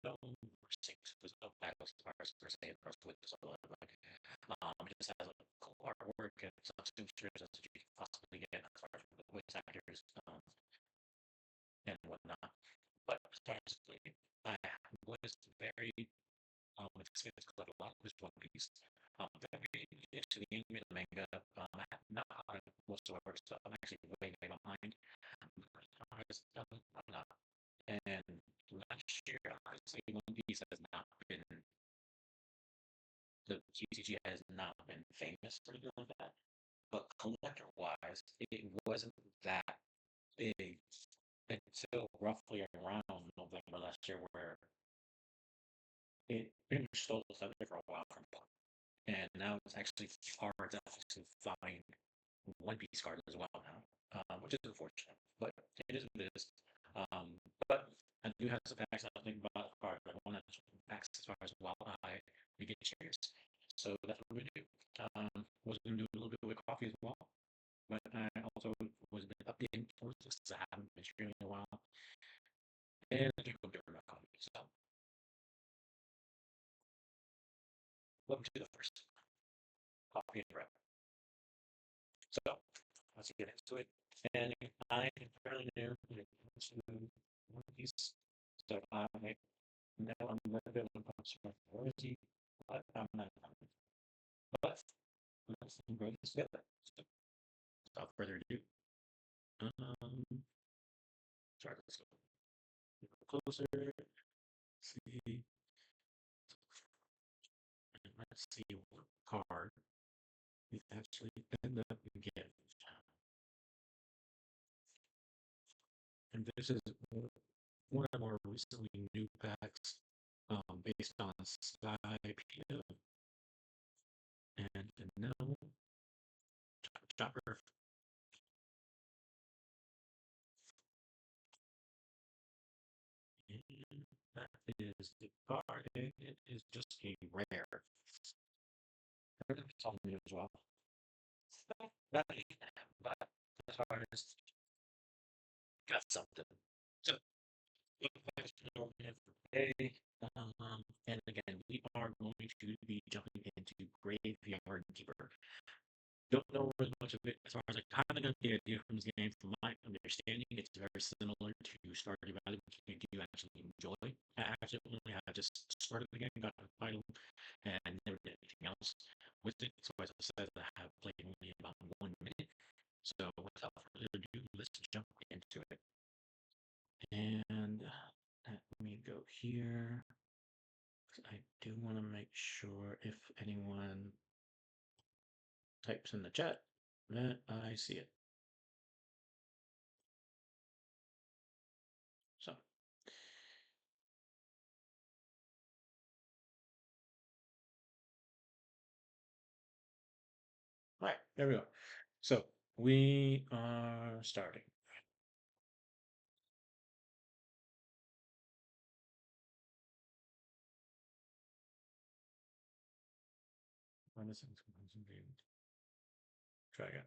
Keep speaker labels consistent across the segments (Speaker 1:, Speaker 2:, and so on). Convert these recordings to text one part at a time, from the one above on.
Speaker 1: no sinks, there's no backwards bars per se across with this other like it just has like cool artwork and some sutures as you can possibly get as far as the voice actors and whatnot. But essentially, I was very it's quite a lot with One Piece. Very into the anime, the manga, not on it whatsoever, so I'm actually way behind. I'm not. And last year, honestly, One Piece has not been the GCG has not been famous for doing that. But collector wise, it wasn't that big until roughly around November last year, where it pretty much stole the thunder for a while from Punk. And now it's actually hard enough to find One Piece card as well now, which is unfortunate, but it is what it is. Um, but I do have some facts I think about the card. I want to facts as far as while we get cheers. So that's what we do. Was going to do a little bit with coffee as well, but I also was a bit updating for this because I haven't been streaming in a while, and I do go different about coffee. So welcome to the first coffee and bread. So let's get into it. And I am fairly new to One Piece, so I know I'm a little bit when it comes to authority, but I'm not. But let's go this together. So without further ado, um, sorry, let's go a little closer. See, and let's see what card we actually end up getting. And this is one of our recently new packs based on Sky PM and no Chopper. And that is the card, and it is just a rare. It's on me as well. But as far as got something. So, today, and again, we are going to be jumping into Graveyard Keeper. Don't know as much of it as far as I kind of got the idea from this game. From my understanding, it's very similar to Stardew Valley, which I do actually enjoy. I actually only have just started the game, got the title, and never did anything else with it. So as I said, I have played only about 1 minute. So without further ado, let's jump into it. And let me go here. I do want to make sure if anyone types in the chat that I see it. So, all right, there we go. So we are starting. Try again.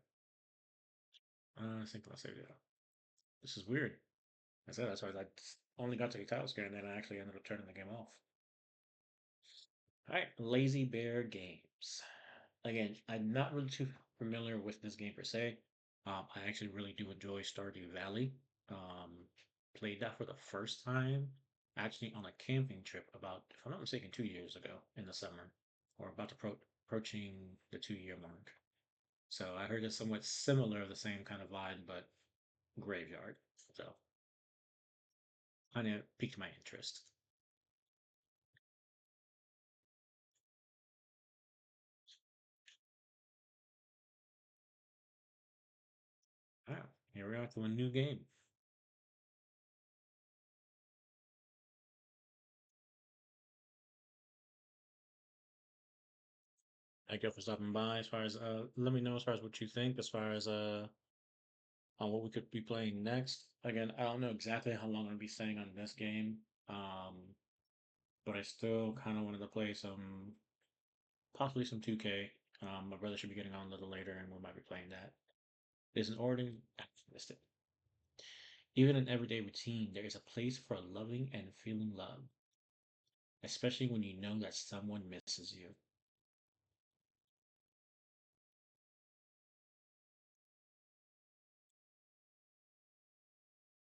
Speaker 1: I think I'll save it out. This is weird. I said that's why I only got to the title screen and then I actually ended up turning the game off. All right, Lazy Bear Games. Again, I'm not really too familiar with this game per se. I actually really do enjoy Stardew Valley. Um, Played that for the first time actually on a camping trip about, if I'm not mistaken, 2 years ago in the summer, or about to approaching the 2 year mark. So I heard it's somewhat similar, the same kind of vibe, but graveyard. So kind of piqued my interest. Wow, here we are to a new game. Thank you for stopping by. As far as let me know as far as what you think, as far as on what we could be playing next. Again, I don't know exactly how long I'll be staying on this game, but I still kind of wanted to play some, possibly some 2K. My brother should be getting on a little later, and we might be playing that. There's an order. I missed it. Even in everyday routine, there is a place for loving and feeling love. especially when you know that someone misses you.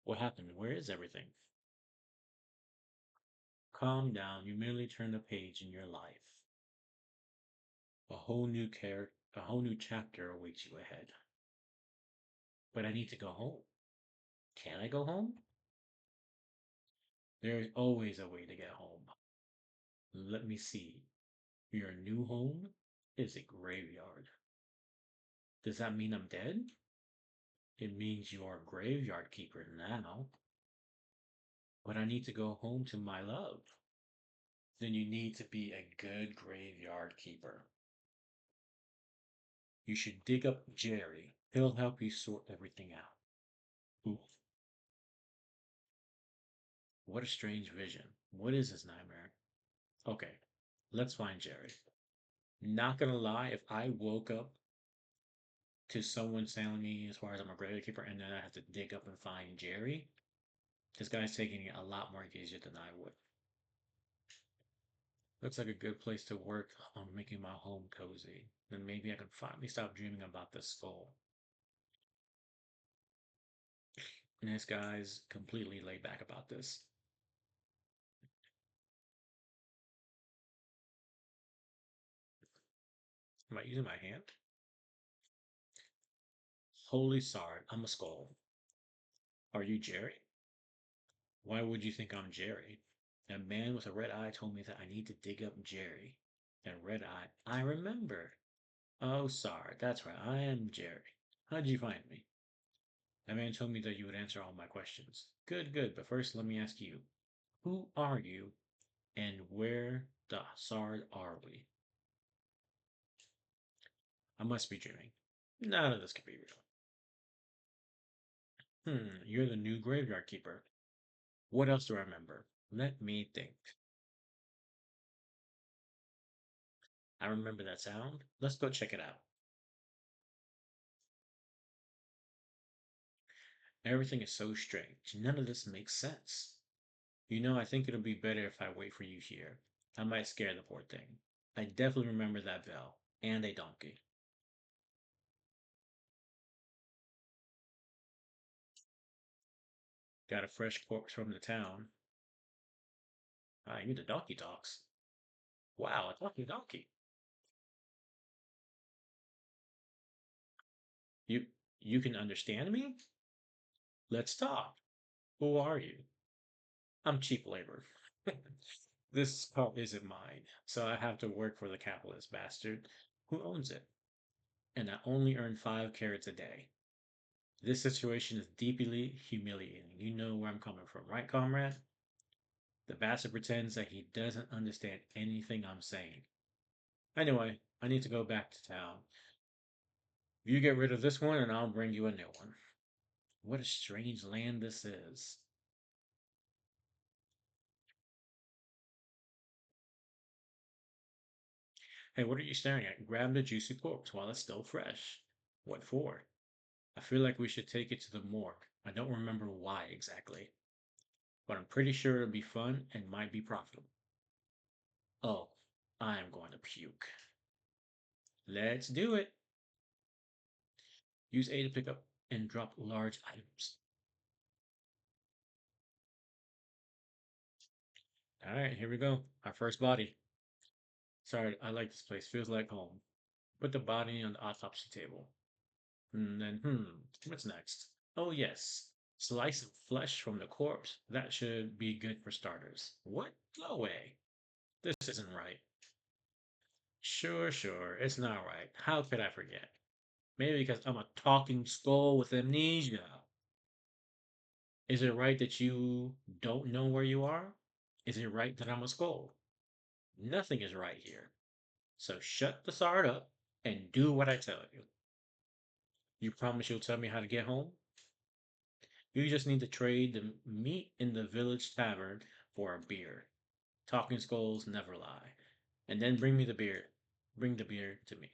Speaker 1: What happened? Where is everything? Calm down. You merely turned a page in your life. A whole new chapter awaits you ahead. But I need to go home. Can I go home? There is always a way to get home. Let me see. Your new home is a graveyard. Does that mean I'm dead? It means you're a graveyard keeper now. But I need to go home to my love. Then you need to be a good graveyard keeper. You should dig up Jerry. He'll help you sort everything out. Ooh, what a strange vision. What is this nightmare? Okay, let's find Jerry. Not gonna lie, if I woke up to someone telling me as far as I'm a graveyard keeper and then I have to dig up and find Jerry, this guy's taking it a lot more easier than I would. Looks like a good place to work on making my home cozy. Then maybe I can finally stop dreaming about this skull. And this guy's completely laid back about this. Am I using my hand? Holy sard, I'm a skull. Are you Jerry? Why would you think I'm Jerry? A man with a red eye told me that I need to dig up Jerry. And red eye, I remember. Oh, sorry, that's right, I am Jerry. How'd you find me? That man told me that you would answer all my questions. Good, good, but first let me ask you, who are you and where the Sard are we? I must be dreaming. None of this could be real. You're the new graveyard keeper. What else do I remember? Let me think. I remember that sound. Let's go check it out. Everything is so strange. None of this makes sense. I think it'll be better if I wait for you here. I might scare the poor thing. I definitely remember that bell and a donkey. Got a fresh corpse from the town. Ah, you the donkey talks. Wow, a talking donkey. You you can understand me? Let's talk. Who are you? I'm cheap labor. This car isn't mine, so I have to work for the capitalist bastard who owns it. And I only earn 5 carats a day. This situation is deeply humiliating. You know where I'm coming from, right, comrade? The bastard pretends that he doesn't understand anything I'm saying. Anyway, I need to go back to town. You get rid of this one, and I'll bring you a new one. What a strange land this is. Hey, what are you staring at? Grab the juicy corpse while it's still fresh. What for? I feel like we should take it to the morgue. I don't remember why exactly, but I'm pretty sure it'll be fun and might be profitable. Oh, I am going to puke. Let's do it. Use A to pick up and drop large items. All right, here we go. Our first body. Sorry, I like this place. Feels like home. Put the body on the autopsy table. And then, what's next? Oh, yes. Slice of flesh from the corpse. That should be good for starters. What? No way. This isn't right. Sure, sure. It's not right. How could I forget? Maybe because I'm a talking skull with amnesia. Is it right that you don't know where you are? Is it right that I'm a skull? Nothing is right here. So shut the sard up and do what I tell you. You promise you'll tell me how to get home? You just need to trade the meat in the village tavern for a beer. Talking skulls never lie. And then bring me the beer. Bring the beer to me.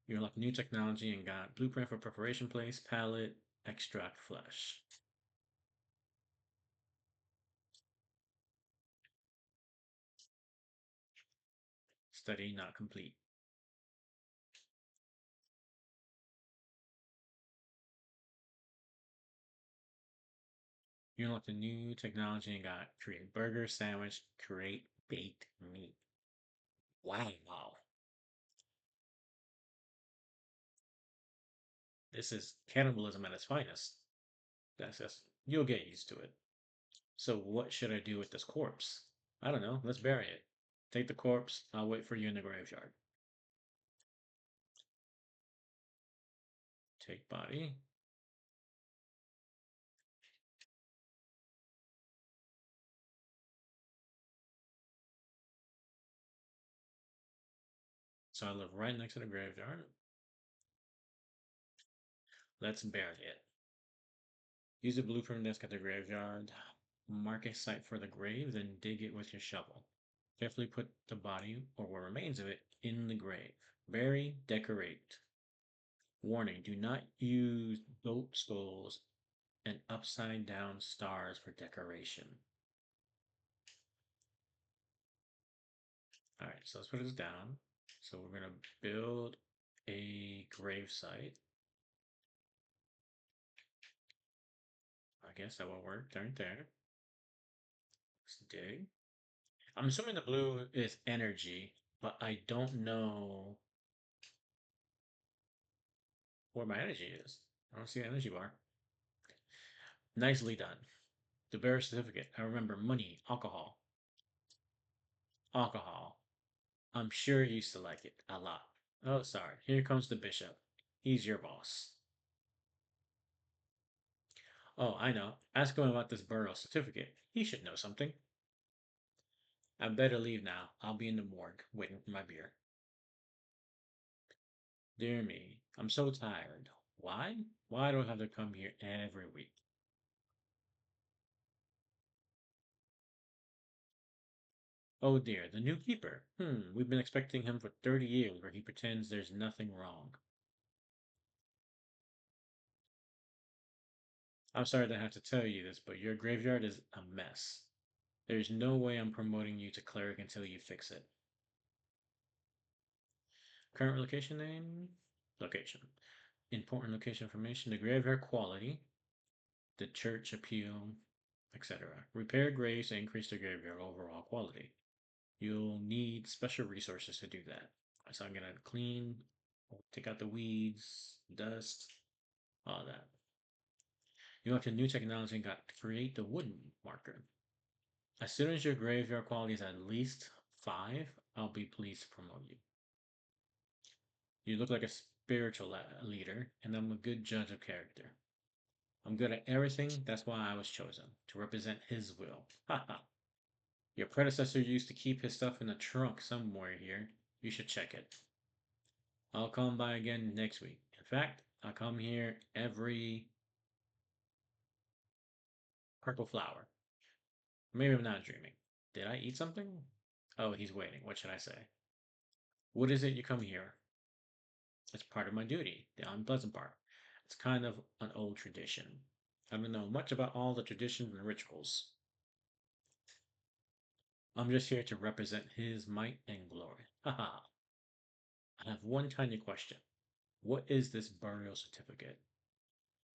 Speaker 1: You unlock new technology and got blueprint for preparation place, palette, extract flesh. Study not complete. You unlocked a new technology and got create burger, sandwich, create baked meat. Wow. This is cannibalism at its finest. That's just, you'll get used to it. So, what should I do with this corpse? I don't know. Let's bury it. Take the corpse. I'll wait for you in the graveyard. Take body. So, I live right next to the graveyard. Let's bury it. Use a blueprint desk at the graveyard. Mark a site for the grave, then dig it with your shovel. Carefully put the body, or what remains of it, in the grave. Bury, decorate. Warning, do not use goat skulls and upside down stars for decoration. All right, so let's put this down. So we're going to build a grave site. I guess that will work right there. Let's dig. I'm assuming the blue is energy, but I don't know where my energy is. I don't see an energy bar. Nicely done. The bearer certificate. I remember money, alcohol. Alcohol. I'm sure you used to like it a lot. Oh, sorry. Here comes the bishop. He's your boss. Oh, I know. Ask him about this burial certificate. He should know something. I better leave now. I'll be in the morgue waiting for my beer. Dear me, I'm so tired. Why? Why do I have to come here every week? Oh dear, the new keeper. We've been expecting him for 30 years where he pretends there's nothing wrong. I'm sorry to have to tell you this, but your graveyard is a mess. There's no way I'm promoting you to cleric until you fix it. Current location name? Location. Important location information, the graveyard quality, the church appeal, etc. Repair graves to increase the graveyard overall quality. You'll need special resources to do that. So I'm gonna clean, take out the weeds, dust, all that. You went to new technology and got to create the wooden marker. As soon as your graveyard quality is at least 5, I'll be pleased to promote you. You look like a spiritual leader, and I'm a good judge of character. I'm good at everything, that's why I was chosen, to represent his will. Haha. Your predecessor used to keep his stuff in a trunk somewhere here. You should check it. I'll come by again next week. In fact, I'll come here every purple flower. Maybe I'm not dreaming. Did I eat something? Oh, he's waiting. What should I say? What is it you come here? It's part of my duty, the unpleasant part. It's kind of an old tradition. I don't know much about all the traditions and rituals. I'm just here to represent his might and glory. Haha. I have one tiny question. What is this burial certificate?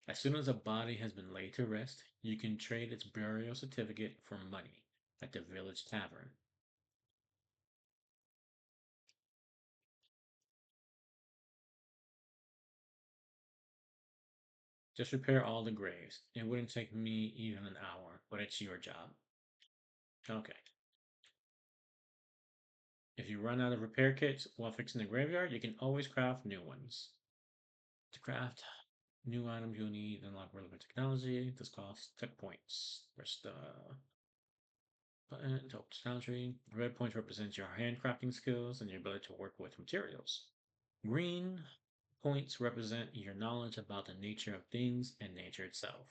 Speaker 1: As soon as a body has been laid to rest, you can trade its burial certificate for money at the village tavern. Just repair all the graves. It wouldn't take me even an hour, but it's your job. Okay. If you run out of repair kits while fixing the graveyard, you can always craft new ones. To craft new items, you'll need unlock relevant technology. This costs tech points. Press the button to open technology. Red points represent your handcrafting skills and your ability to work with materials. Green points represent your knowledge about the nature of things and nature itself.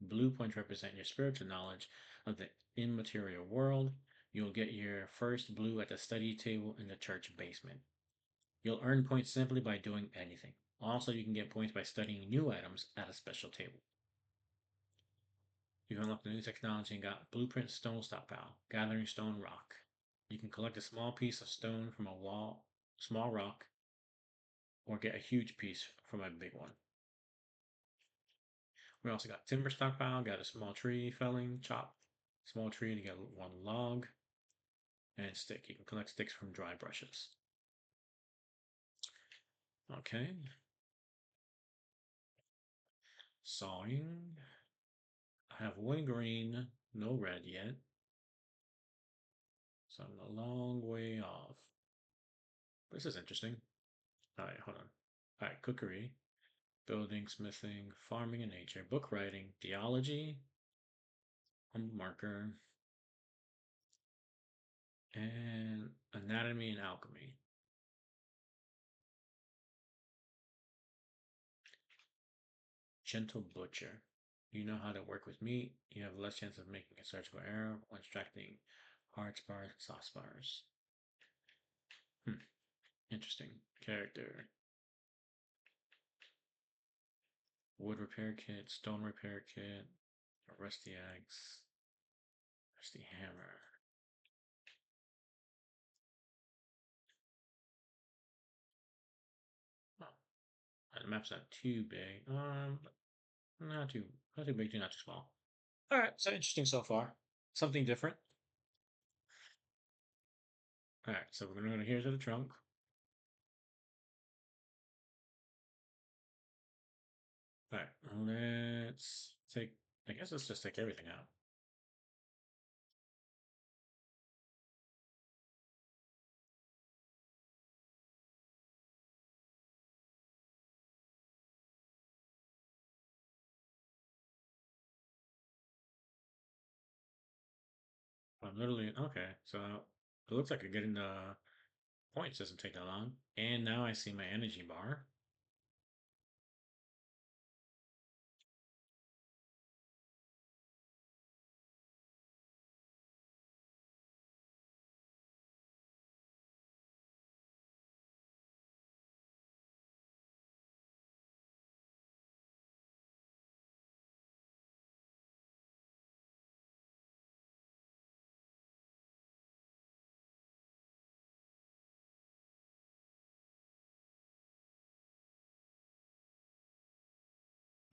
Speaker 1: Blue points represent your spiritual knowledge of the immaterial world. You'll get your first blue at the study table in the church basement. You'll earn points simply by doing anything. Also, you can get points by studying new items at a special table. You unlocked the new technology and got blueprint stone stockpile, gathering stone rock. You can collect a small piece of stone from a wall, small rock, or get a huge piece from a big one. We also got timber stockpile, got a small tree felling, chop small tree to get one log, and stick. You can collect sticks from dry brushes. Okay. Sawing. I have one green, no red yet. So I'm a long way off. This is interesting. All right, hold on. All right, cookery, building, smithing, farming and nature, book writing, theology, marker, and anatomy and alchemy. Gentle butcher. You know how to work with meat. You have less chance of making a surgical error when extracting hard spars and soft spars. Hmm, interesting. Character. Wood repair kit, stone repair kit, a rusty axe, rusty hammer. Oh, the map's not too big. Not too, not too big, not too small. All right, so interesting so far. Something different. All right, so we're gonna go here to the trunk. All right, let's take. I guess let's just take everything out. I'm literally okay. So it looks like I'm getting the points doesn't take that long, and now I see my energy bar.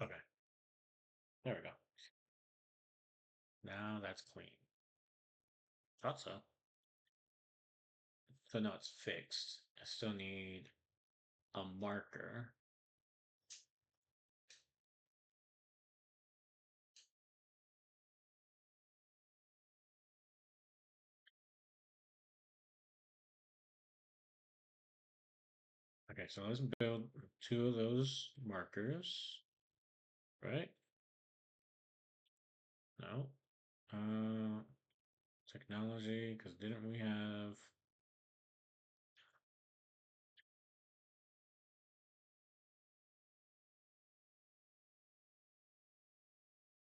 Speaker 1: Okay, there we go. Now that's clean. Thought so. So now it's fixed. I still need a marker. Okay, so let's build two of those markers, right? No. Uh, technology, because didn't we have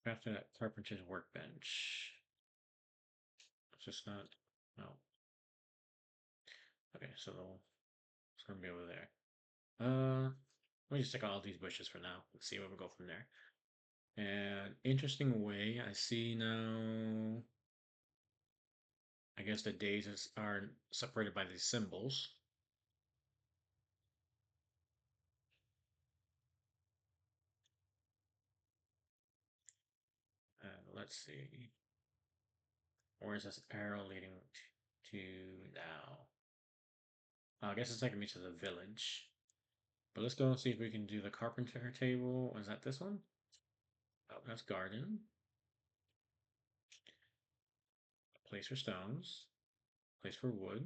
Speaker 1: after that carpenter's workbench? It's just not. No. Okay, so it's gonna be over there. Let me just take all these bushes for now and see where we go from there. And interesting way I see now. I guess the are separated by these symbols. Let's see. Where is this arrow leading to now? I guess it's taking me to the village. But let's go and see if we can do the carpenter table. Is that this one? Oh, that's garden. Place for stones. Place for wood.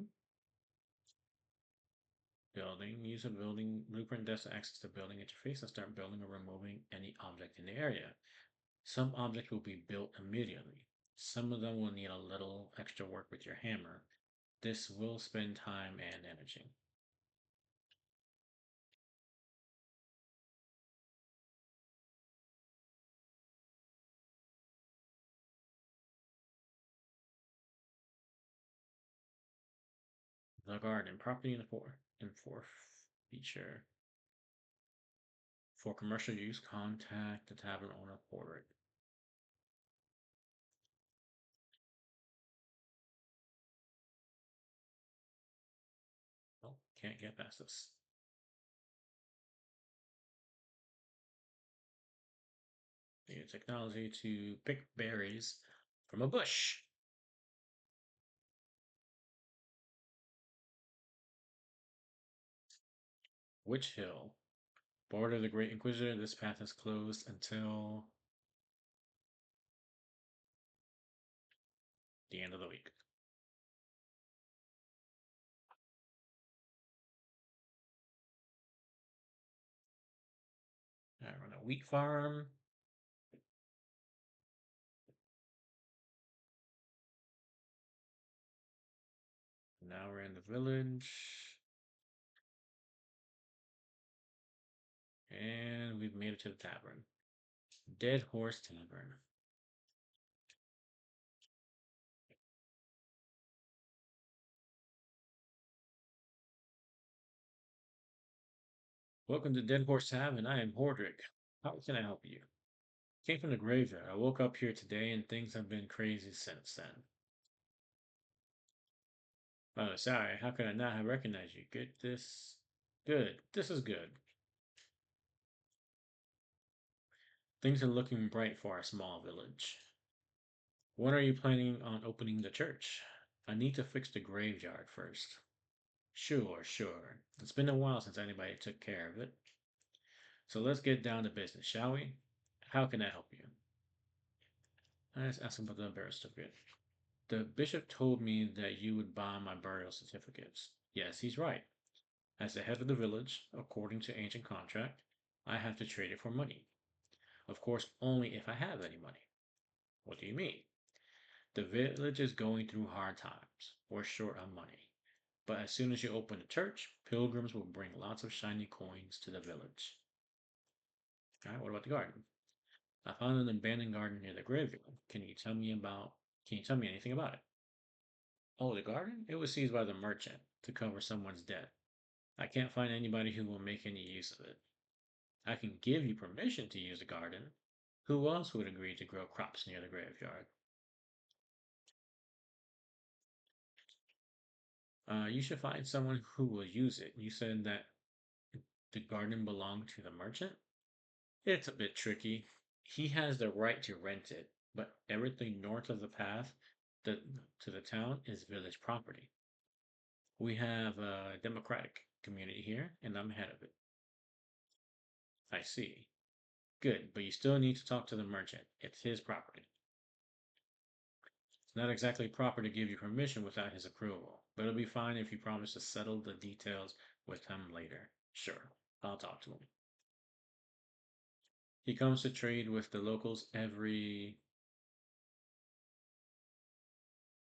Speaker 1: Building. Use a building blueprint desk to access the building interface and start building or removing any object in the area. Some objects will be built immediately. Some of them will need a little extra work with your hammer. This will spend time and energy. The garden property in four feature for commercial use. Contact the tavern owner for it. can't get past this. Use technology to pick berries from a bush. Witch Hill. Board of the Great Inquisitor, this path is closed until the end of the week. I run a wheat farm. Now we're in the village. And we've made it to the tavern. Dead Horse Tavern. Welcome to Dead Horse Tavern. I am Hordrick. How can I help you? Came from the graveyard. I woke up here today and things have been crazy since then. Oh, sorry. How could I not have recognized you? Get this. Good. This is good. Things are looking bright for our small village. When are you planning on opening the church? I need to fix the graveyard first. Sure, sure. It's been a while since anybody took care of it. So let's get down to business, shall we? How can I help you? I was asking about the burial certificate. The bishop told me that you would buy my burial certificates. Yes, he's right. As the head of the village, according to ancient contract, I have to trade it for money. Of course, only if I have any money. What do you mean? The village is going through hard times. We're short on money. But as soon as you open the church, pilgrims will bring lots of shiny coins to the village. All right, what about the garden? I found an abandoned garden near the graveyard. Can you tell me anything about it? Oh, the garden? It was seized by the merchant to cover someone's debt. I can't find anybody who will make any use of it. I can give you permission to use the garden. Who else would agree to grow crops near the graveyard? You should find someone who will use it. You said that the garden belonged to the merchant? It's a bit tricky. He has the right to rent it, but everything north of the path the, to the town is village property. We have a democratic community here, and I'm head of it. I see. Good, but you still need to talk to the merchant. It's his property. It's not exactly proper to give you permission without his approval, but it'll be fine if you promise to settle the details with him later. Sure, I'll talk to him. He comes to trade with the locals every.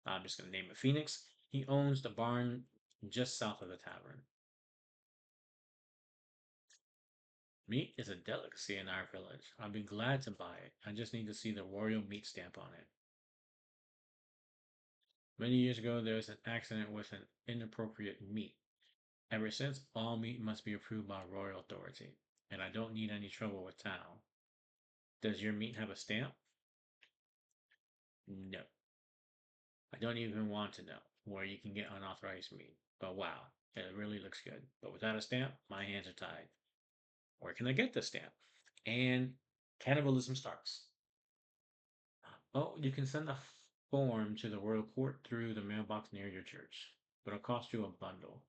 Speaker 1: I'm just going to name it Phoenix. He owns the barn just south of the tavern. Meat is a delicacy in our village. I'd be glad to buy it. I just need to see the royal meat stamp on it. Many years ago, there was an accident with an inappropriate meat. Ever since, all meat must be approved by royal authority, and I don't need any trouble with town. Does your meat have a stamp? No. I don't even want to know where you can get unauthorized meat. But wow, it really looks good. But without a stamp, my hands are tied. Where can I get the stamp? And cannibalism starts. Oh, you can send a form to the royal court through the mailbox near your church, but it'll cost you a bundle.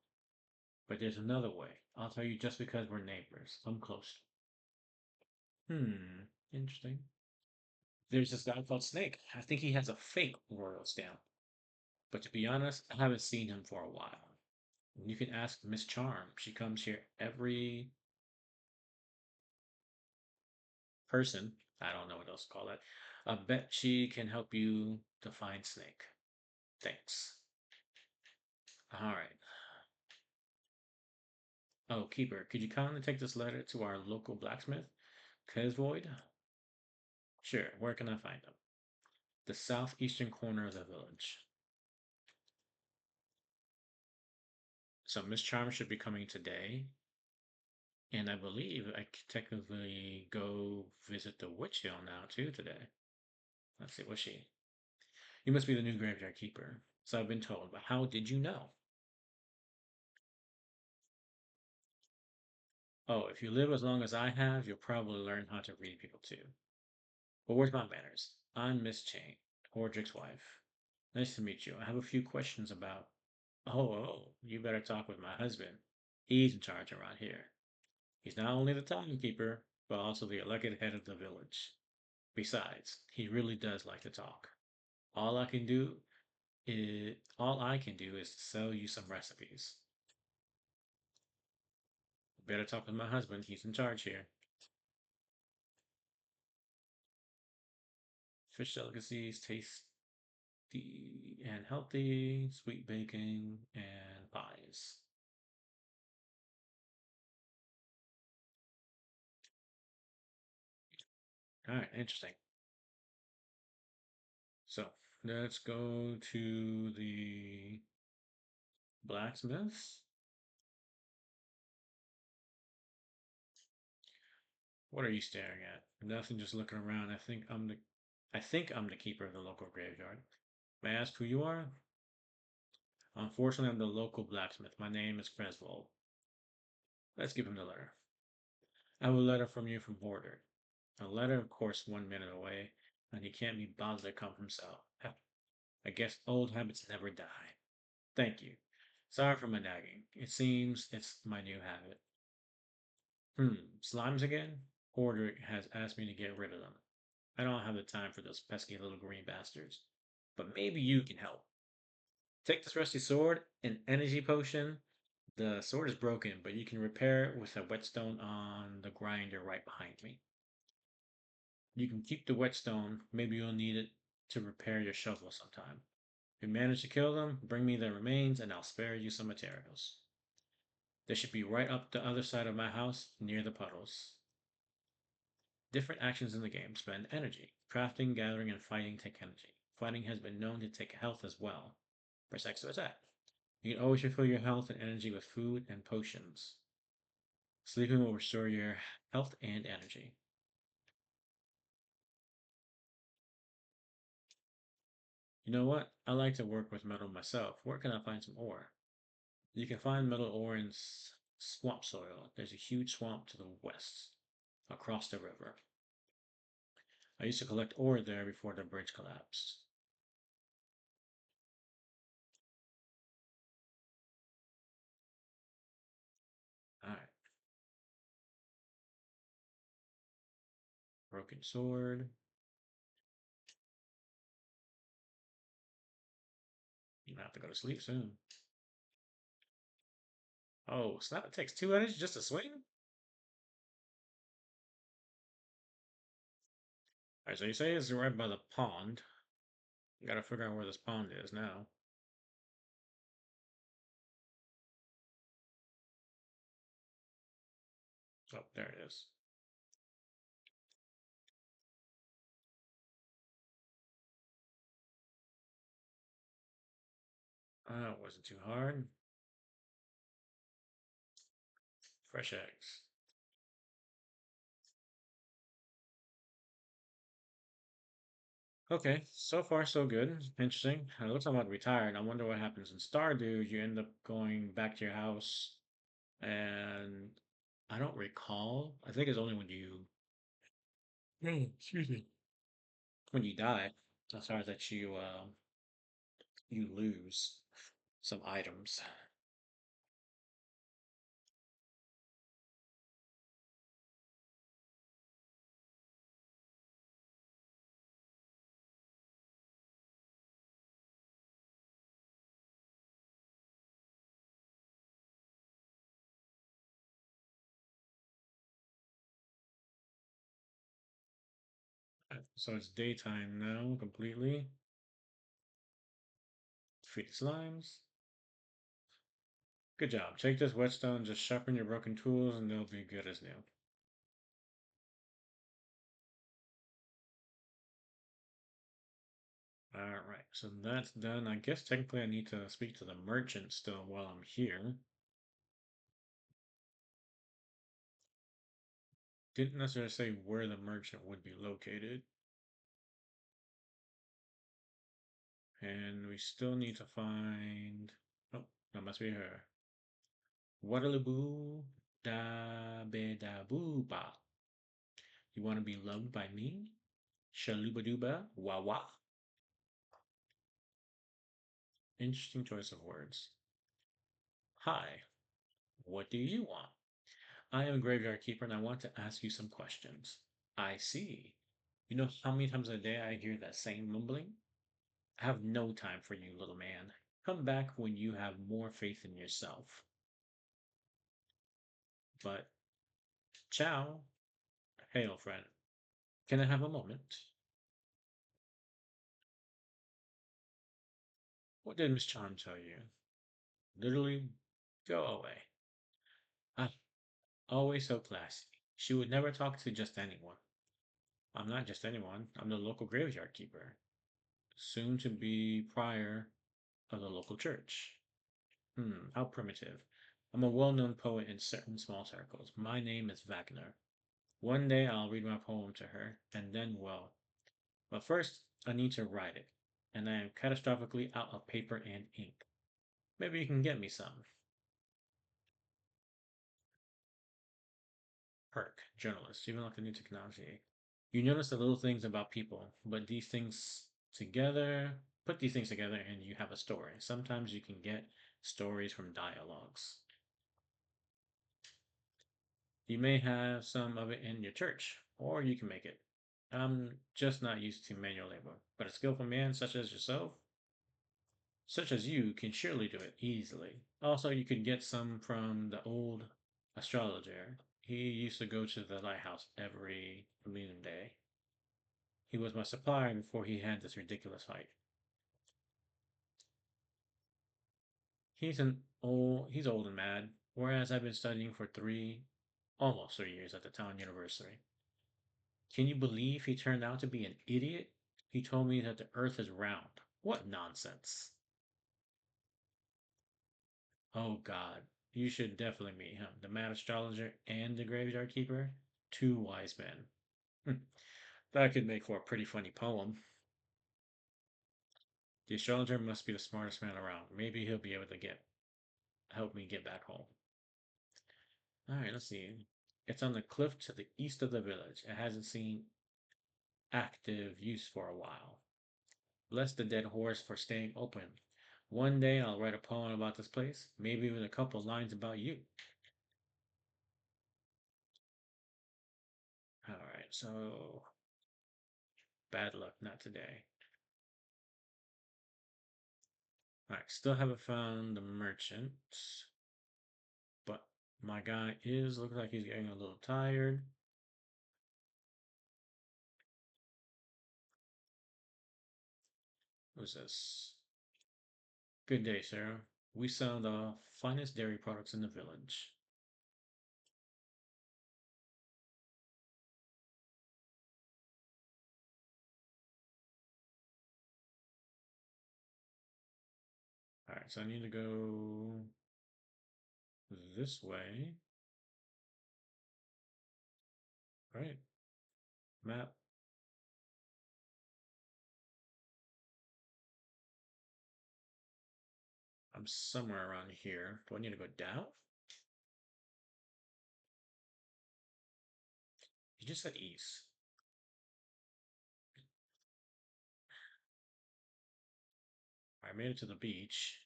Speaker 1: But there's another way. I'll tell you just because we're neighbors. I'm close. Interesting. There's this guy called Snake. I think he has a fake royal stamp. But to be honest, I haven't seen him for a while. You can ask Miss Charm. She comes here every person. I don't know what else to call that. I bet she can help you to find Snake. Thanks. All right. Oh, Keeper, could you kindly take this letter to our local blacksmith, Kesvoid? Sure. Where can I find him? The southeastern corner of the village. So Miss Charm should be coming today, and I believe I could technically go visit the witch hill now too today. Let's see, was she? You must be the new graveyard keeper. So I've been told, but how did you know? Oh, if you live as long as I have, you'll probably learn how to read people too. But where's my manners? I'm Miss Chain, Hordrick's wife. Nice to meet you. I have a few questions about. You better talk with my husband. He's in charge around here. He's not only the timekeeper, but also the elected head of the village. Besides, he really does like to talk. All I can do all I can do is sell you some recipes. Better talk with my husband. He's in charge here. Fish delicacies, tasty and healthy, sweet baking, and pies. All right, interesting. So let's go to the blacksmiths. What are you staring at? Nothing, just looking around. I think I'm the keeper of the local graveyard. May I ask who you are? Unfortunately, I'm the local blacksmith. My name is Creswell. Let's give him the letter. I have a letter from you from Border. A letter, of course, 1 minute away, and he can't be bothered to come himself. I guess old habits never die. Thank you. Sorry for my nagging. It seems it's my new habit. Slimes again? Order has asked me to get rid of them. I don't have the time for those pesky little green bastards. But maybe you can help. Take this rusty sword, an energy potion. The sword is broken, but you can repair it with a whetstone on the grinder right behind me. You can keep the whetstone. Maybe you'll need it to repair your shovel sometime. If you manage to kill them, bring me their remains and I'll spare you some materials. They should be right up the other side of my house, near the puddles. Different actions in the game spend energy. Crafting, gathering, and fighting take energy. Fighting has been known to take health as well. Press X to attack. You can always refill your health and energy with food and potions. Sleeping will restore your health and energy. You know what? I like to work with metal myself. Where can I find some ore? You can find metal ore in swamp soil. There's a huge swamp to the west, across the river. I used to collect ore there before the bridge collapsed. Alright, broken sword. You have to go to sleep soon. Oh, snap! It takes 2 energy just to swing? Alright, so you say it's right by the pond. You gotta figure out where this pond is now. Oh, there it is. It wasn't too hard. Fresh eggs. Okay, so far so good. Interesting. It looks like I'm about retired. I wonder what happens in Stardew. You end up going back to your house, and I don't recall. I think it's only excuse me, when you die, as far as that you lose some items. So it's daytime now completely. Defeat the slimes. Good job. Take this whetstone, just sharpen your broken tools, and they'll be good as new. Alright, so that's done. I guess technically I need to speak to the merchant still while I'm here. Didn't necessarily say where the merchant would be located. And we still need to find. Oh, that must be her. Waterloo. Da be da boo ba. You want to be loved by me? Shaluba duba wah wah. Interesting choice of words. Hi, what do you want? I am a graveyard keeper and I want to ask you some questions. I see. You know how many times a day I hear that same mumbling? I have no time for you, little man. Come back when you have more faith in yourself. But, ciao. Hey, old friend. Can I have a moment? What did Miss Charm tell you? Literally, go away. Ah, always so classy. She would never talk to just anyone. I'm not just anyone. I'm the local graveyard keeper, soon to be prior of the local church. How primitive. I'm a well-known poet in certain small circles. My name is Wagner. One day I'll read my poem to her, and then, well, but first I need to write it, and I am catastrophically out of paper and ink. Maybe you can get me some. Perk, journalist, even like the new technology. You notice the little things about people, but these things together, put these things together, and you have a story. Sometimes you can get stories from dialogues. You may have some of it in your church, or you can make it. I'm just not used to manual labor, but a skillful man such as you, can surely do it easily. Also, you could get some from the old astrologer. He used to go to the lighthouse every moon day. He was my supplier before he had this ridiculous fight. He's old and mad, whereas I've been studying for almost 3 years at the town university. Can you believe he turned out to be an idiot? He told me that the earth is round. What nonsense. Oh God, you should definitely meet him. The mad astrologer and the graveyard keeper, two wise men. That could make for a pretty funny poem. The astrologer must be the smartest man around. Maybe he'll be able to get help me get back home. All right, let's see. It's on the cliff to the east of the village. It hasn't seen active use for a while. Bless the dead horse for staying open. One day I'll write a poem about this place, maybe with a couple lines about you. All right, so bad luck, not today. All right, still haven't found the merchant, but my guy looks like he's getting a little tired. Who's this? Good day, sir. We sell the finest dairy products in the village. All right, so I need to go this way. All right, map. I'm somewhere around here. Do I need to go down? You just said east. I made it to the beach.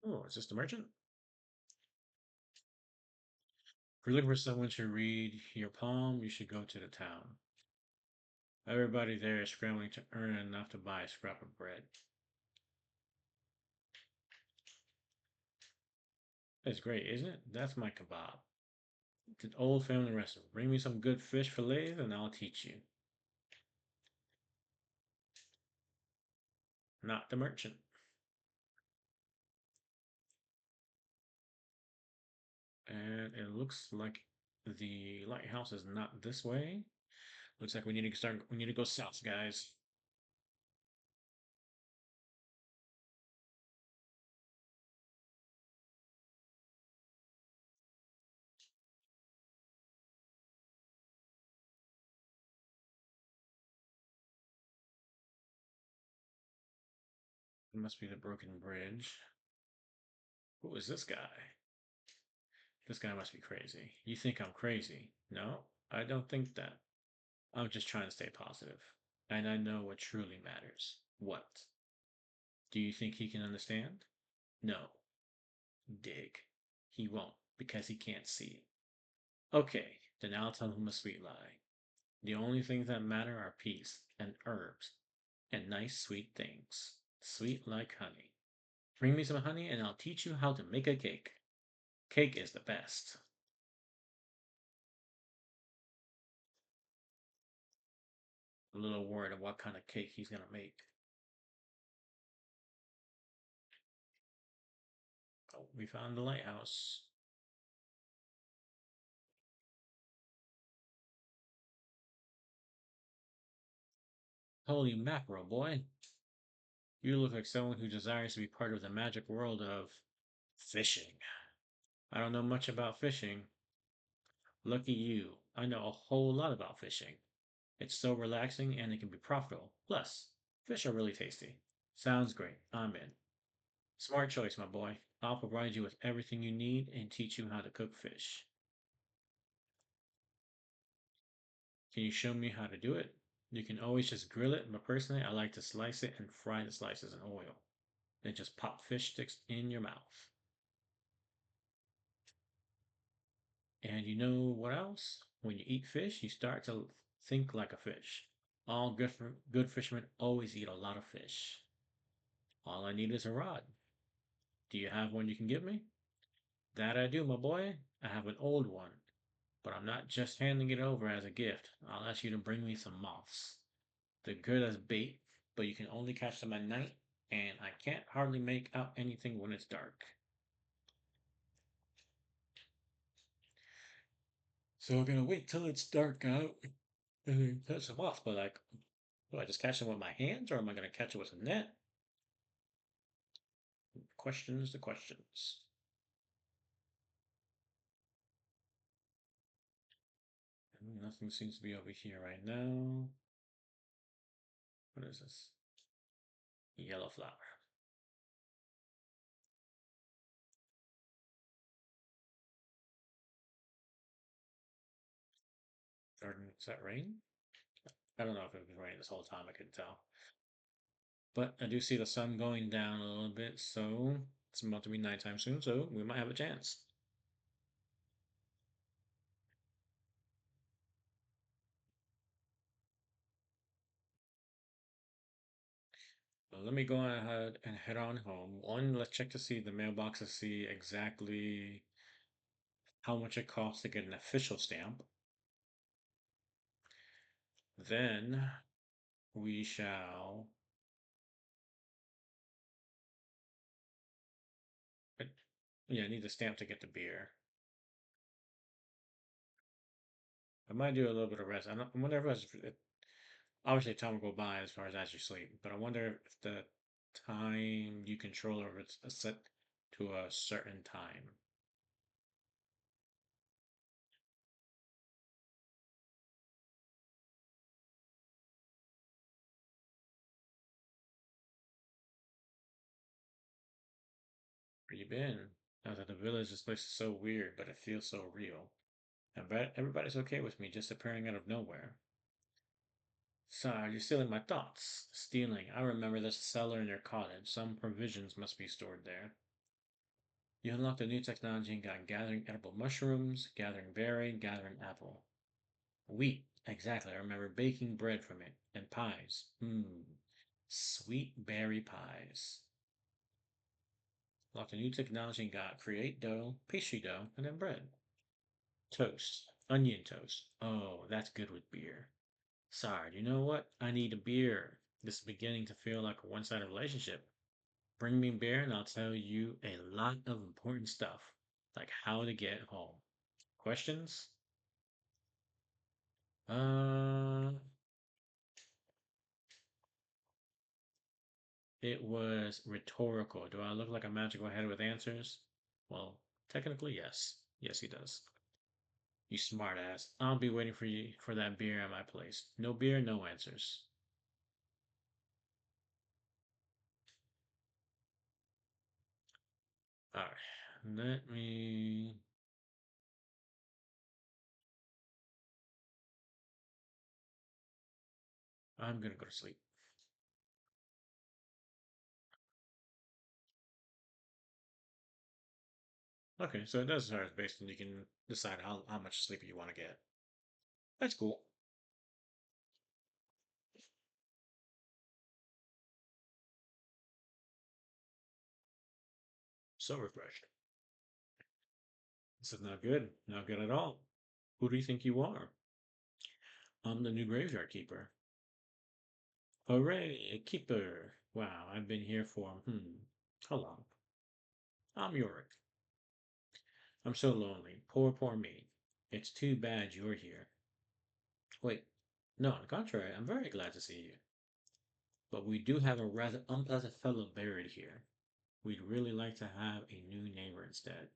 Speaker 1: Oh, is this the merchant? If you're looking for someone to read your poem, you should go to the town. Everybody there is scrambling to earn enough to buy a scrap of bread. That's great, isn't it? That's my kebab. It's an old family restaurant. Bring me some good fish fillets and I'll teach you. Not the merchant. And it looks like the lighthouse is not this way. Looks like we need to go south, guys. It must be the broken bridge. Who is this guy? This guy must be crazy. You think I'm crazy? No, I don't think that. I'm just trying to stay positive. And I know what truly matters. What? Do you think he can understand? No. Dig. He won't, because he can't see. Okay, then I'll tell him a sweet lie. The only things that matter are peace and herbs and nice sweet things. Sweet like honey. Bring me some honey and I'll teach you how to make a cake. Cake is the best. A little worried of what kind of cake he's gonna make. Oh, we found the lighthouse. Holy mackerel, boy. You look like someone who desires to be part of the magic world of fishing. I don't know much about fishing. Lucky you. I know a whole lot about fishing. It's so relaxing and it can be profitable. Plus, fish are really tasty. Sounds great. I'm in. Smart choice, my boy. I'll provide you with everything you need and teach you how to cook fish. Can you show me how to do it? You can always just grill it, but personally, I like to slice it and fry the slices in oil. Then just pop fish sticks in your mouth. And you know what else? When you eat fish, you start to think like a fish. All good fishermen always eat a lot of fish. All I need is a rod. Do you have one you can give me? That I do, my boy. I have an old one, but I'm not just handing it over as a gift. I'll ask you to bring me some moths. They're good as bait, but you can only catch them at night, and I can't hardly make out anything when it's dark. So I'm gonna wait till it's dark out and then catch them off. But like, do I just catch them with my hands, or am I gonna catch it with a net? Questions, the questions. Nothing seems to be over here right now. What is this? Yellow flower. Garden, is that rain? I don't know if it was raining this whole time, I couldn't tell. But I do see the sun going down a little bit, so it's about to be nighttime soon, so we might have a chance. Well, let me go ahead and head on home. One, let's check to see the mailbox to see exactly how much it costs to get an official stamp. Then we shall. uh, Yeah, I need the stamp to get the beer. I might do a little bit of rest. I wonder if obviously time will go by as far as you sleep, but I wonder if the time you control over it's set to a certain time. Where you been? I was at the village. This place is so weird, but it feels so real. I bet everybody's okay with me just appearing out of nowhere. Sorry, you're stealing my thoughts. Stealing. I remember there's a cellar in your cottage. Some provisions must be stored there. You unlocked a new technology and got gathering edible mushrooms, gathering berry, gathering apple. Wheat. Exactly. I remember baking bread from it. And pies. Mmm. Sweet berry pies. Unlocked a new technology and got create dough, pastry dough, and then bread. Toast. Onion toast. Oh, that's good with beer. Sorry, you know what? I need a beer. This is beginning to feel like a one-sided relationship. Bring me beer and I'll tell you a lot of important stuff, like how to get home. Questions? Uh, it was rhetorical. Do I look like a magical head with answers? Well, technically, yes. Yes, he does. You smart ass. I'll be waiting for you for that beer at my place. No beer, no answers. All right. Let me. I'm gonna go to sleep. Okay, so it does start based on you can decide how much sleep you want to get. That's cool. So refreshing. This is not good. Not good at all. Who do you think you are? I'm the new graveyard keeper. Hooray, a keeper. Wow, I've been here for, how long? I'm Yorick. I'm so lonely. Poor, poor me. It's too bad you're here. Wait, no, on the contrary, I'm very glad to see you. But we do have a rather unpleasant fellow buried here. We'd really like to have a new neighbor instead.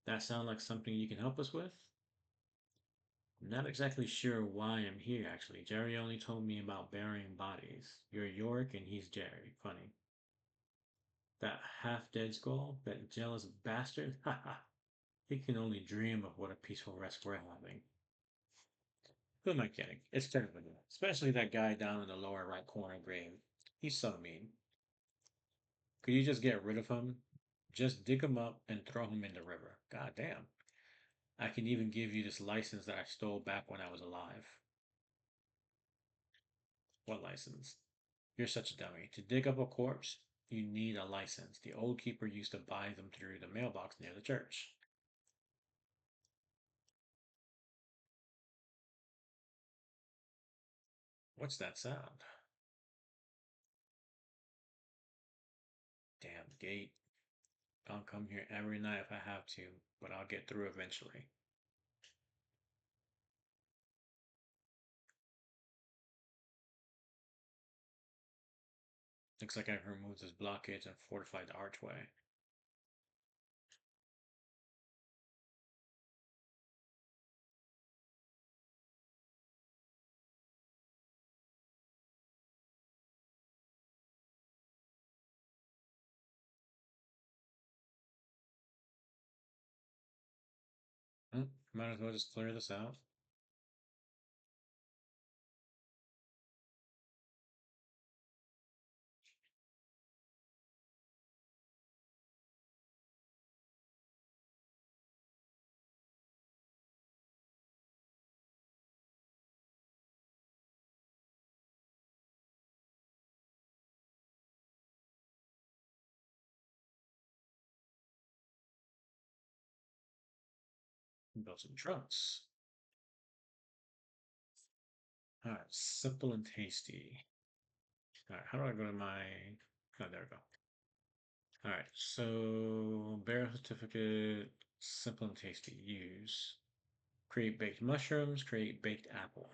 Speaker 1: That sound like something you can help us with? Not exactly sure why I'm here, actually. Jerry only told me about burying bodies. You're Yorick and he's Jerry. Funny. That half-dead skull? That jealous bastard? Haha. He can only dream of what a peaceful rest we're having. Who am I kidding? It's terrible. Especially that guy down in the lower right corner grave. He's so mean. Could you just get rid of him? Just dig him up and throw him in the river. God damn. I can even give you this license that I stole back when I was alive. What license? You're such a dummy. To dig up a corpse, you need a license. The old keeper used to buy them through the mailbox near the church. What's that sound? Damn gate. I'll come here every night if I have to, but I'll get through eventually. Looks like I've removed this blockage and fortified the archway. Might as well just clear this out. Build some trunks. All right, simple and tasty. All right, how do I go to my? Oh, there we go. All right, so burial certificate, simple and tasty. Use. Create baked mushrooms. Create baked apple.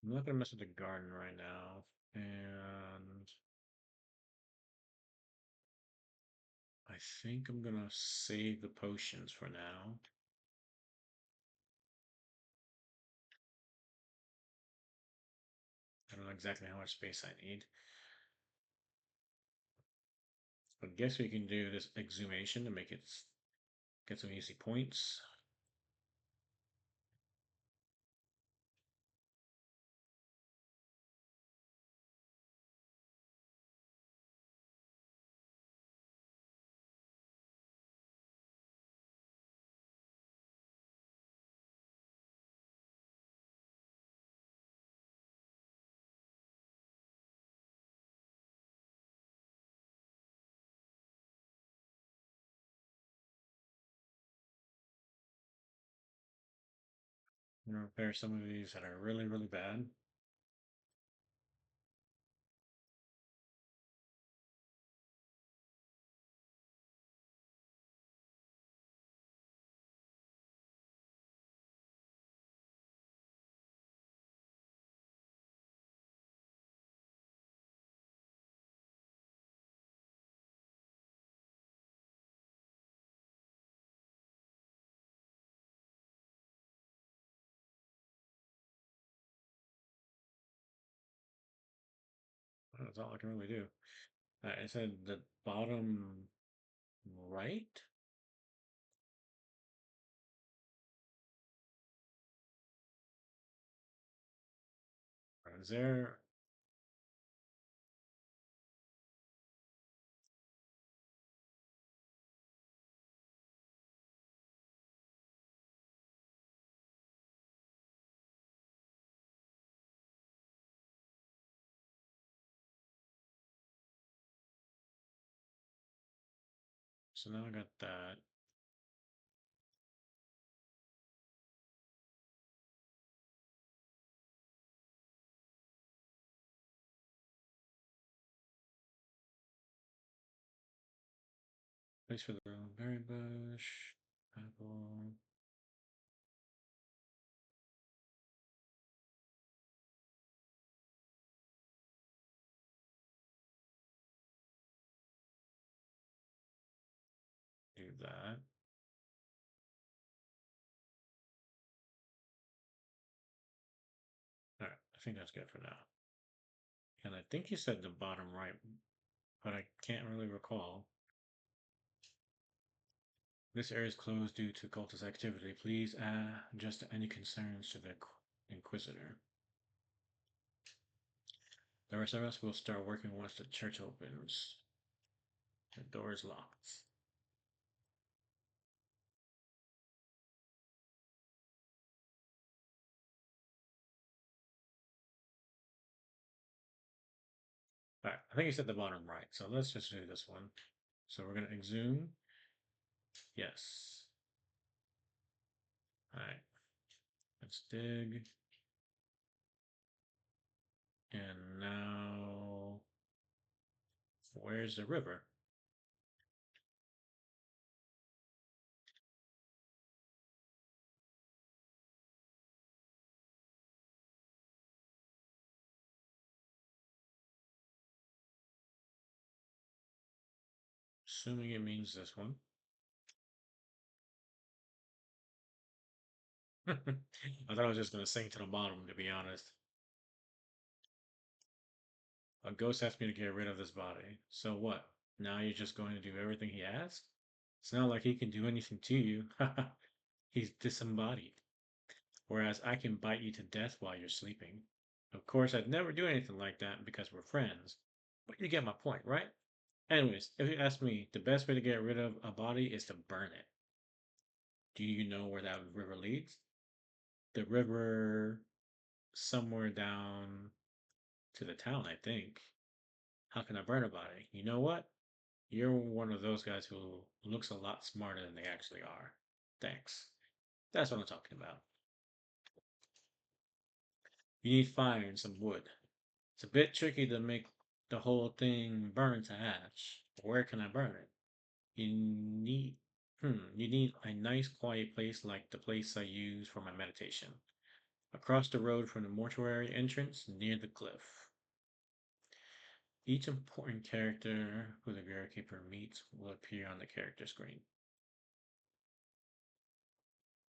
Speaker 1: I'm not gonna mess with the garden right now, and I think I'm gonna save the potions for now. I don't know exactly how much space I need, but I guess we can do this exhumation to make it get some easy points. I'm gonna repair some of these that are really, really bad. That's all I can really do. I said the bottom right. Is there? So now I got that. Place for the berry bush. Apple. Do that. All right. I think that's good for now. And I think you said the bottom right, but I can't really recall. This area is closed due to cultist activity. Please add just any concerns to the Inquisitor. The rest of us will start working once the church opens. The door is locked. All right, I think you said the bottom right, so let's just do this one. So we're gonna exhume. Yes. All right. Let's dig. And now, where's the river? Assuming it means this one. I thought I was just gonna sink to the bottom, to be honest. A ghost asked me to get rid of this body. So what? Now you're just going to do everything he asks? It's not like he can do anything to you. He's disembodied. Whereas I can bite you to death while you're sleeping. Of course, I'd never do anything like that because we're friends. But you get my point, right? Anyways, if you ask me, the best way to get rid of a body is to burn it. Do you know where that river leads? The river somewhere down to the town, I think. How can I burn a body? You know what? You're one of those guys who looks a lot smarter than they actually are. Thanks. That's what I'm talking about. You need fire and some wood. It's a bit tricky to make the whole thing burn to ash. Where can I burn it? You need you need a nice quiet place like the place I use for my meditation. Across the road from the mortuary entrance near the cliff. Each important character who the Keeper meets will appear on the character screen.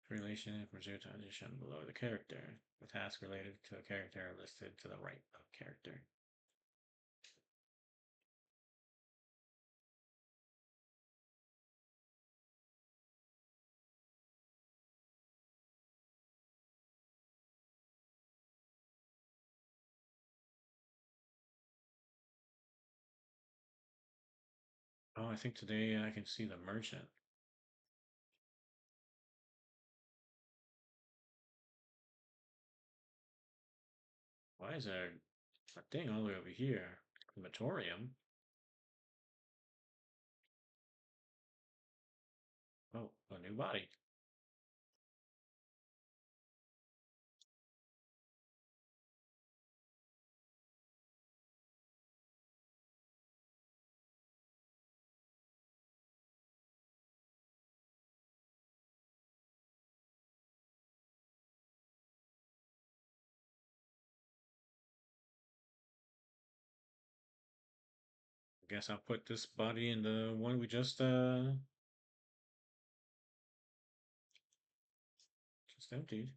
Speaker 1: Relation from zero to shown below the character. The task related to a character are listed to the right of character. Oh, I think today I can see the merchant. Why is there a thing all the way over here? Crematorium? Oh, a new body. I guess I'll put this body in the one we just emptied.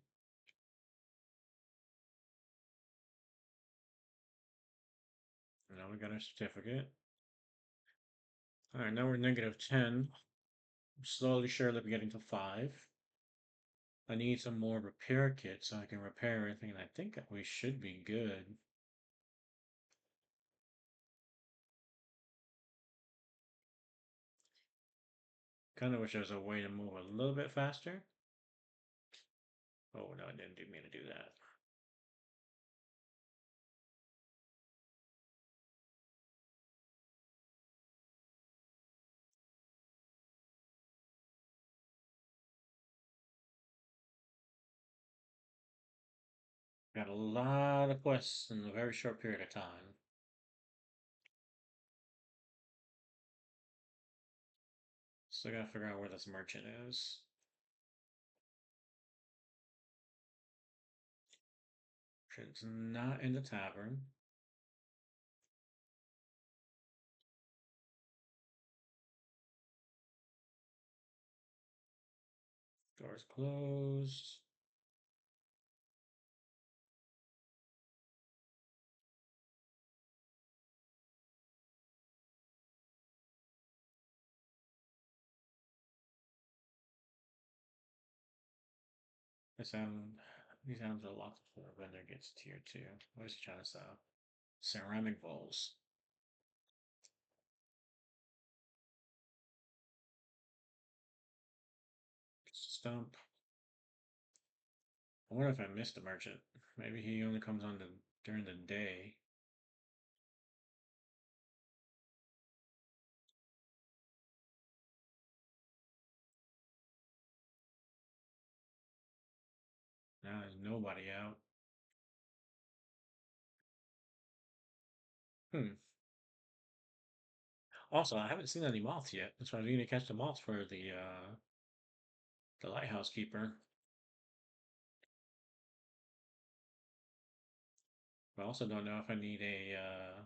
Speaker 2: now we got our certificate. All right, now we're -10. Slowly, surely, we're getting to 5. I need some more repair kits so I can repair everything, and I think we should be good. Kind of wish there was a way to move a little bit faster. Oh, no, I didn't mean to do that. Got a lot of quests in a very short period of time. So I gotta figure out where this merchant is. It's not in the tavern. Door's closed. This sound, these items are locked before a vendor gets tier 2. What is he trying to sell? Ceramic bowls. Stump. I wonder if I missed a merchant. Maybe he only comes on during the day. Now there's nobody out. Hmm. Also, I haven't seen any moths yet. That's why I need to catch the moths for the lighthouse keeper. I also don't know if I need a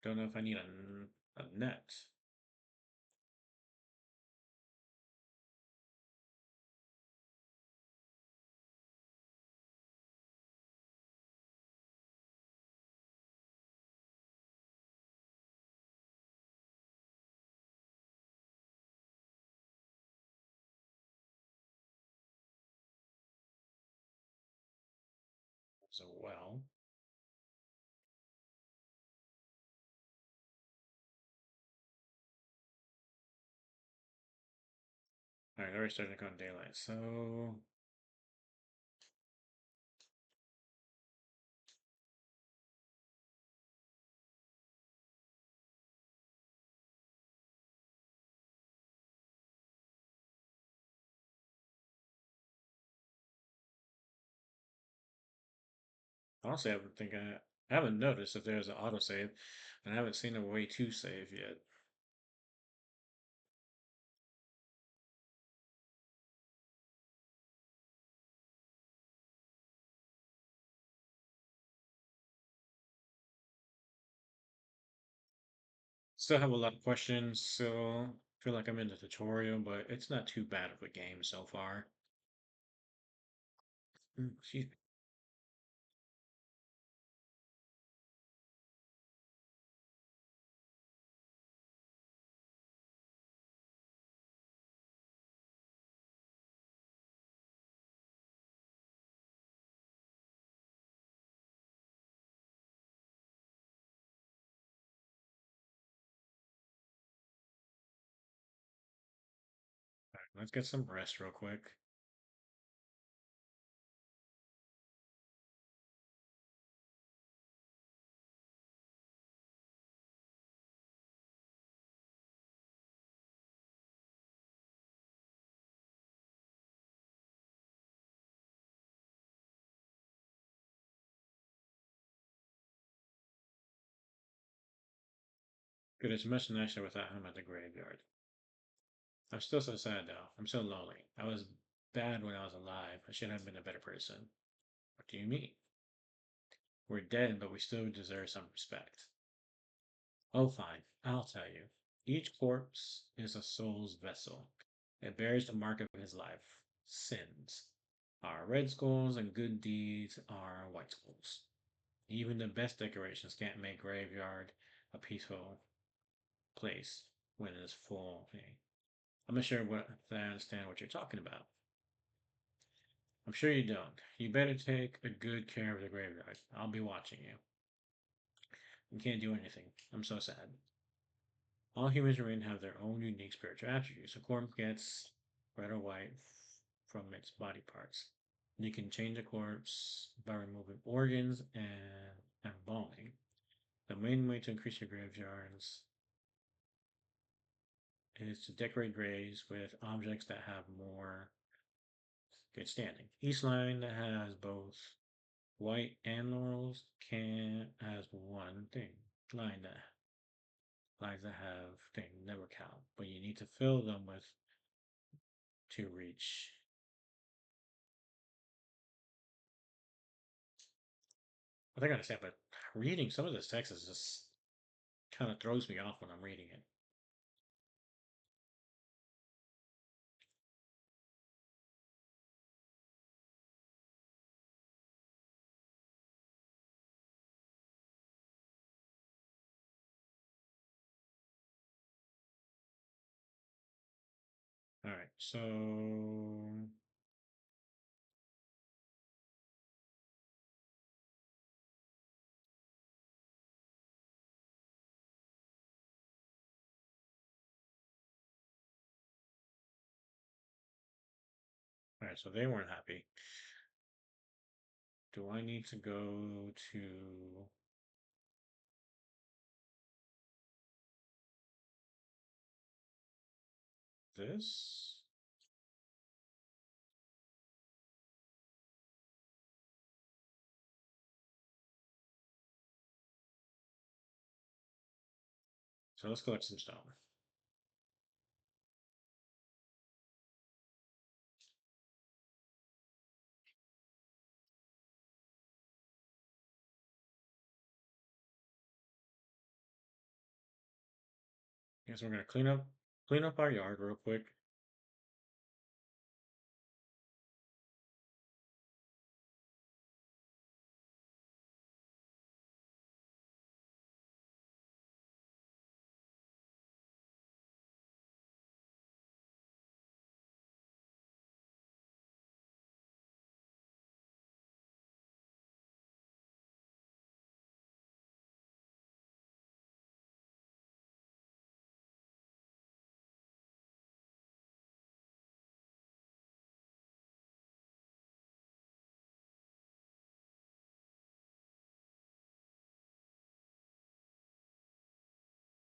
Speaker 2: don't know if I need a net. So well. All right, already starting to go on daylight. So honestly, I haven't noticed if there's an autosave, and I haven't seen a way to save yet. Still have a lot of questions, so feel like I'm in the tutorial, but it's not too bad of a game so far. Excuse me. Let's get some rest real quick. Good, it's much nicer without him at the graveyard. I'm still so sad though. I'm so lonely. I was bad when I was alive. I should have been a better person. What do you mean? We're dead, but we still deserve some respect. Oh, fine. I'll tell you. Each corpse is a soul's vessel. It bears the mark of his life, sins. Our red skulls and good deeds are white skulls. Even the best decorations can't make graveyard a peaceful place when it is full. Hey, I'm not sure what I understand what you're talking about. I'm sure you don't. You better take a good care of the graveyard. I'll be watching you. You can't do anything. I'm so sad. All humans remain have their own unique spiritual attributes. A corpse gets red or white from its body parts. You can change a corpse by removing organs and embalming. The main way to increase your graveyards is to decorate graves with objects that have more good standing. Each line that has both white and laurels can has one thing. Line that lines that have thing never count, but you need to fill them with to reach. I think I understand, but reading some of this text is just kind of throws me off when I'm reading it. All right, so all right, so they weren't happy. Do I need to go to this? So let's collect some stone. Guess we're gonna clean up our yard real quick.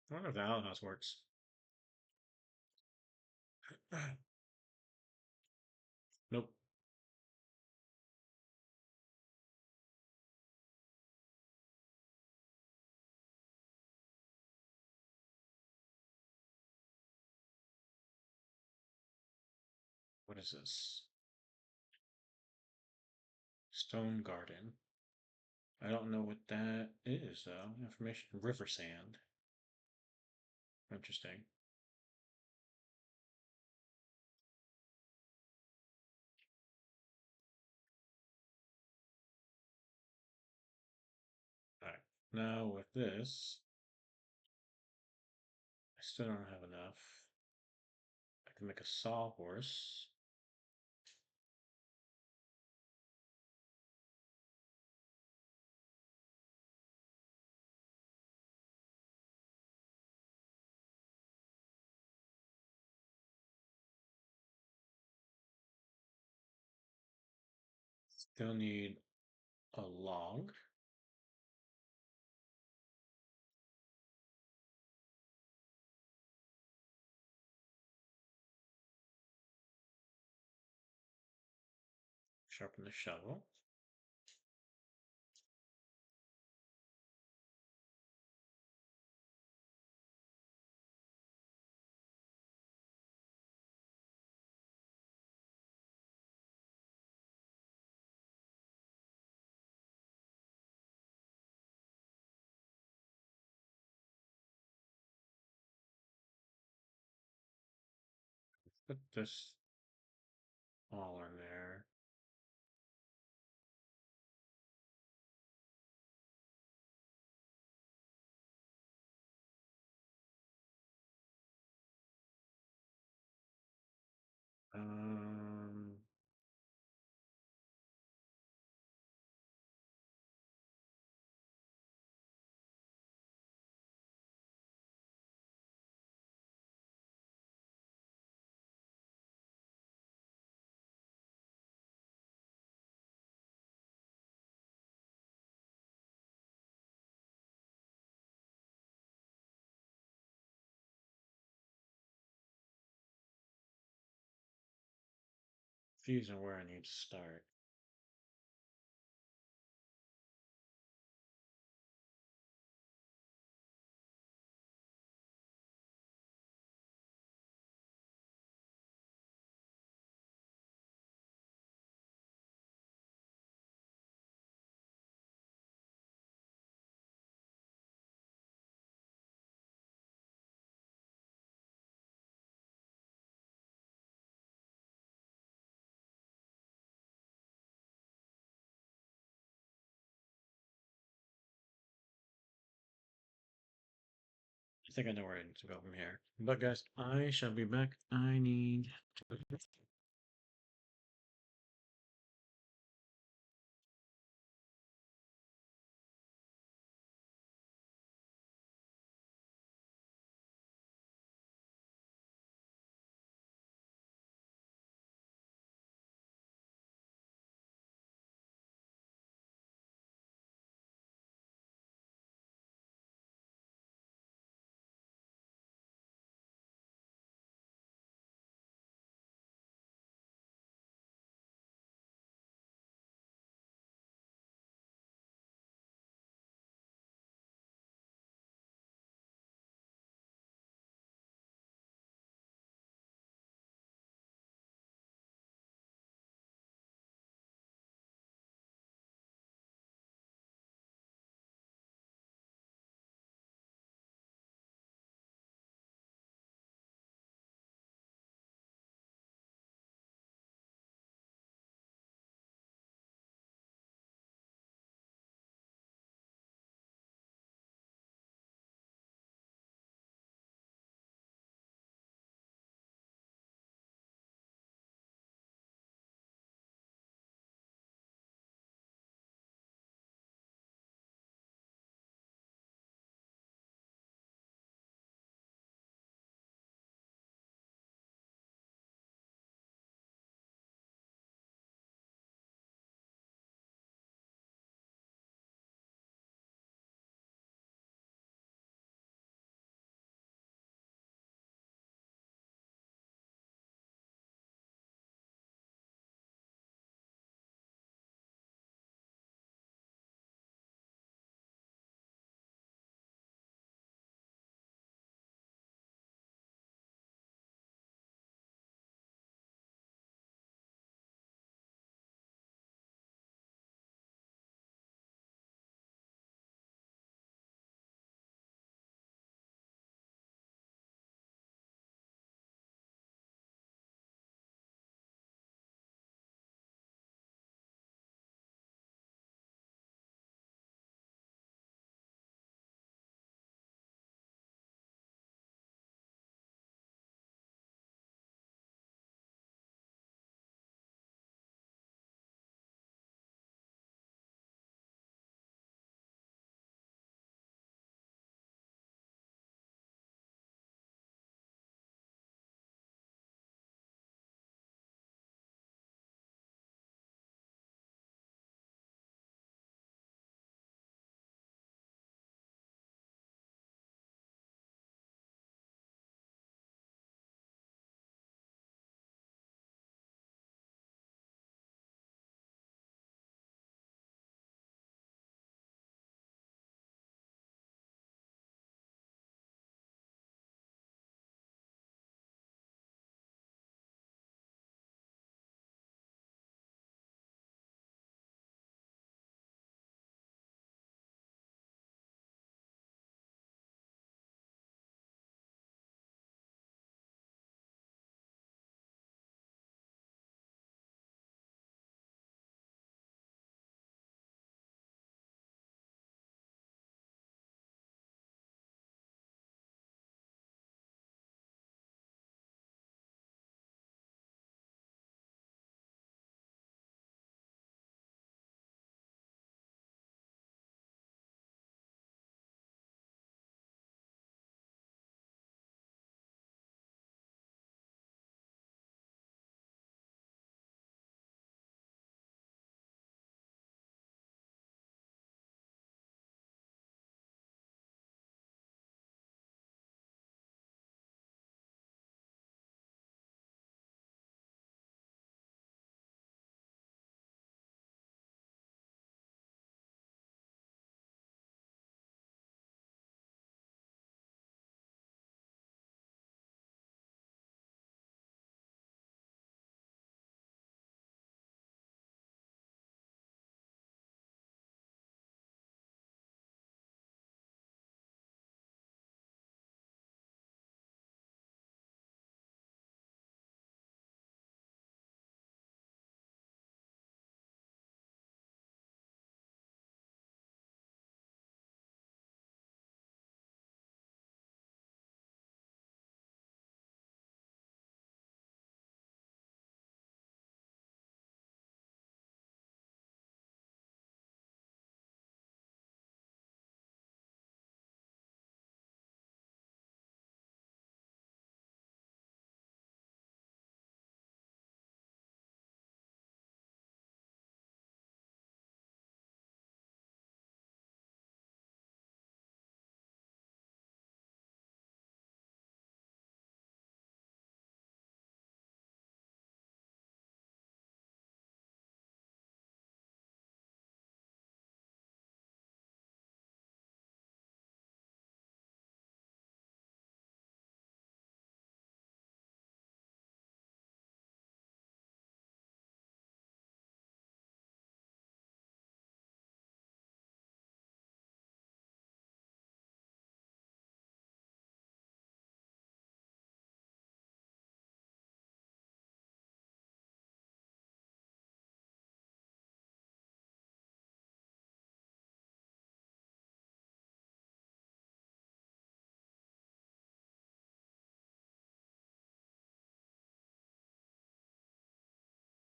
Speaker 2: I don't know if the outhouse works. Nope. What is this? Stone garden. I don't know what that is though. Information river sand. Interesting. Alright. Now with this, I still don't have enough. I can make a sawhorse. Still need a log. Sharpen the shovel. Put this all in there. Um, Confusing where I need to start. I think I know where I need to go from here. But guys, I shall be back. I need to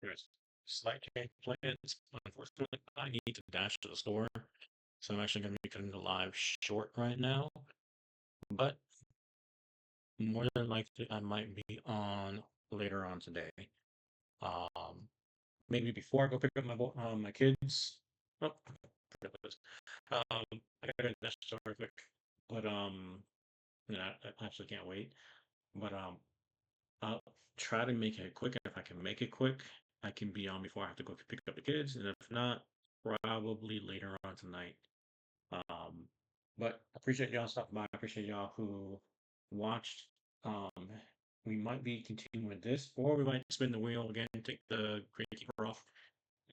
Speaker 2: There's slight change of plans. Unfortunately, I need to dash to the store, so I'm actually going to be cutting the live short right now. But more than likely, I might be on later on today. Um, maybe before I go pick up my kids. Oh, forgot this. I gotta dash to the store real quick, but I actually can't wait. But I'll try to make it quick. If I can make it quick, I can be on before I have to go pick up the kids. And if not, probably later on tonight. Um, but I appreciate y'all stopping by. I appreciate y'all who watched. Um, we might be continuing this, or we might spin the wheel again, take the Great Keeper off,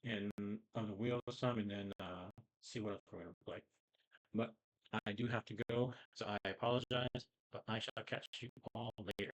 Speaker 2: and on the wheel some, and then see what else we're gonna play. But I do have to go, so I apologize. But I shall catch you all later.